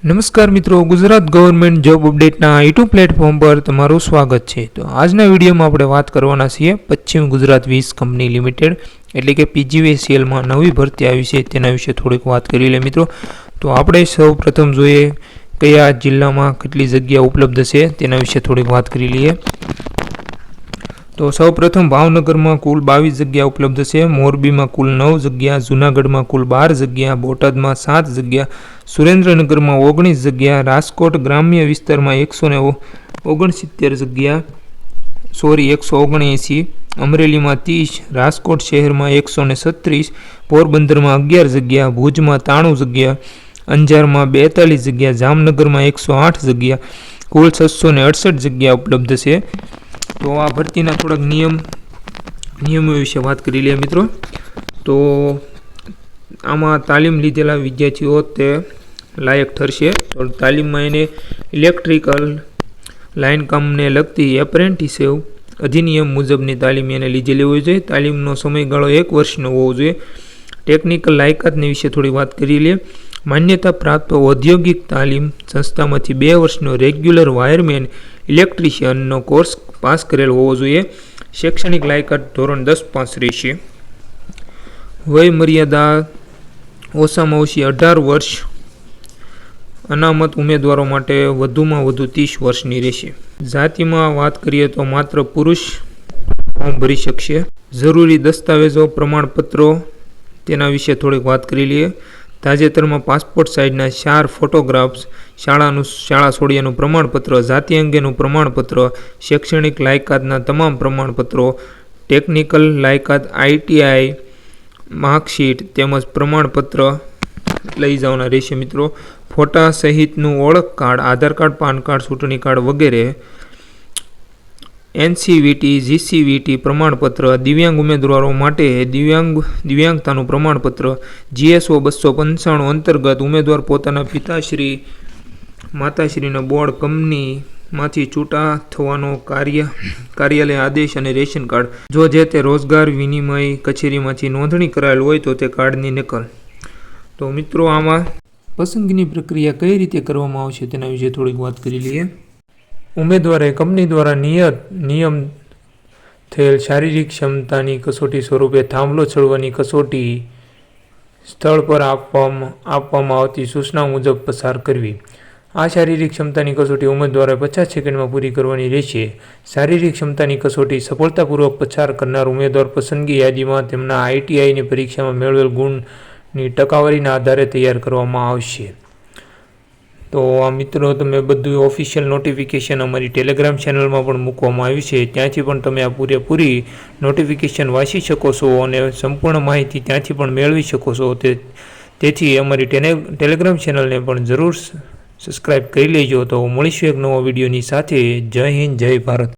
નમસ્કાર મિત્રો, Gujarat government job અપડેટના યુટ્યુબ પ્લેટફોર્મ પર તમારું સ્વાગત છે। તો આજના વિડીયોમાં આપણે વાત કરવાના છીએ પશ્ચિમ ગુજરાત વીજ કંપની લિમિટેડ એટલે કે પીજીવીસીએલમાં નવી ભરતી આવી છે તેના વિશે થોડીક વાત કરી લે મિત્રો। તો આપણે સૌ પ્રથમ જોઈએ કયા જિલ્લામાં કેટલી જગ્યા ઉપલબ્ધ છે તેના વિશે થોડીક વાત કરી લઈએ। તો સૌ પ્રથમ ભાવનગરમાં કુલ 22 જગ્યા ઉપલબ્ધ છે, મોરબીમાં કુલ 9 જગ્યા, જૂનાગઢમાં કુલ 12 જગ્યા, બોટાદમાં 7 જગ્યા, સુરેન્દ્રનગરમાં 19 જગ્યા, રાજકોટ ગ્રામ્ય વિસ્તારમાં 169 જગ્યા 179, અમરેલીમાં 30, રાજકોટ શહેરમાં 136, પોરબંદરમાં 11 જગ્યા, ભુજમાં 93 જગ્યા, અંજારમાં 42 જગ્યા, જામનગરમાં 108 જગ્યા, કુલ 668 જગ્યા ઉપલબ્ધ છે। તો આ ભરતીના થોડાક નિયમો વિશે વાત કરી લઈએ મિત્રો। તો આમાં તાલીમ લીધેલા વિદ્યાર્થીઓ તે લાયક ઠરશે। તો તાલીમમાં એને ઇલેક્ટ્રિકલ લાઇન કામને લગતી એપ્રેન્ટિસશીપ અધિનિયમ મુજબની તાલીમ એને લીધેલી હોવી જોઈએ। તાલીમનો સમયગાળો 1 વર્ષનો હોવો જોઈએ। ટેકનિકલ લાયકાતની વિશે થોડી વાત કરી લઈએ। માન્યતા પ્રાપ્ત ઔદ્યોગિક તાલીમ સંસ્થામાંથી 2 વર્ષનો રેગ્યુલર વાયરમેન ઇલેક્ટ્રિશિયનનો કોર્સ પાસ કરેલ હોવો જોઈએ। શૈક્ષણિક લાયકાત ધોરણ 10 પાસ રહેશે। વય મર્યાદા ઓછામાં ઓછી 18 વર્ષ, અનામત ઉમેદવારો માટે વધુમાં વધુ 30 વર્ષની રહેશે। જાતિમાં વાત કરીએ તો માત્ર પુરુષ ફોર્મ ભરી શકશે। જરૂરી દસ્તાવેજો પ્રમાણપત્રો તેના વિશે થોડીક વાત કરી લઈએ। તાજેતરમાં પાસપોર્ટ સાઇઝના 4 ફોટોગ્રાફ્સ, શાળા છોડ્યાનું પ્રમાણપત્ર, જાતિ અંગેનું પ્રમાણપત્ર, શૈક્ષણિક લાયકાતના તમામ પ્રમાણપત્રો, ટેકનિકલ લાયકાત ITI માર્કશીટ તેમજ પ્રમાણપત્ર લઈ જવાના રહેશે મિત્રો। ફોટા સહિતનું ઓળખ કાર્ડ, આધાર કાર્ડ, પાન કાર્ડ, ચૂંટણી કાર્ડ વગેરે, NCVT GCVT પ્રમાણપત્ર, દિવ્યાંગ ઉમેદવારો માટે દિવ્યાંગતાનું પ્રમાણપત્ર, GSO 295 અંતર્ગત ઉમેદવાર પોતાના પિતાશ્રી માતાશ્રીના બોર્ડ કંપનીમાંથી છૂટા થવાનો કાર્યાલય આદેશ અને રેશન કાર્ડ, જો જે તે રોજગાર વિનિમય કચેરીમાંથી નોંધણી કરાયેલ હોય તો તે કાર્ડની નકલ। તો મિત્રો આમાં પસંદગીની પ્રક્રિયા કઈ રીતે કરવામાં આવશે તેના વિશે થોડીક વાત કરી લઈએ। ઉમેદવારે કંપની દ્વારા નિયમ થયેલ શારીરિક ક્ષમતાની કસોટી સ્વરૂપે થાંભલો ચડવાની કસોટી સ્થળ પર આપવામાં આવતી સૂચના મુજબ પસાર કરવી। આ શારીરિક ક્ષમતાની કસોટી ઉમેદવારે 50 સેકન્ડમાં પૂરી કરવાની રહેશે। શારીરિક ક્ષમતાની કસોટી સફળતાપૂર્વક પસાર કરનાર ઉમેદવાર પસંદગી યાદીમાં તેમના ITIની પરીક્ષામાં મેળવેલ ગુણની ટકાવારીના આધારે તૈયાર કરવામાં આવશે। તો આ મિત્રો તમે બધું ઓફિશિયલ નોટિફિકેશન અમારી ટેલિગ્રામ ચેનલમાં પણ મૂકવામાં આવ્યું છે, ત્યાંથી પણ તમે આ પૂરેપૂરી નોટિફિકેશન વાંચી શકો છો અને સંપૂર્ણ માહિતી ત્યાંથી પણ મેળવી શકો છો। તેથી અમારી ટેલિગ્રામ ચેનલને પણ જરૂર સબસ્ક્રાઈબ કરી લેજો। તો મળીશું એક નવા વિડીયોની સાથે। જય હિન્દ, જય ભારત।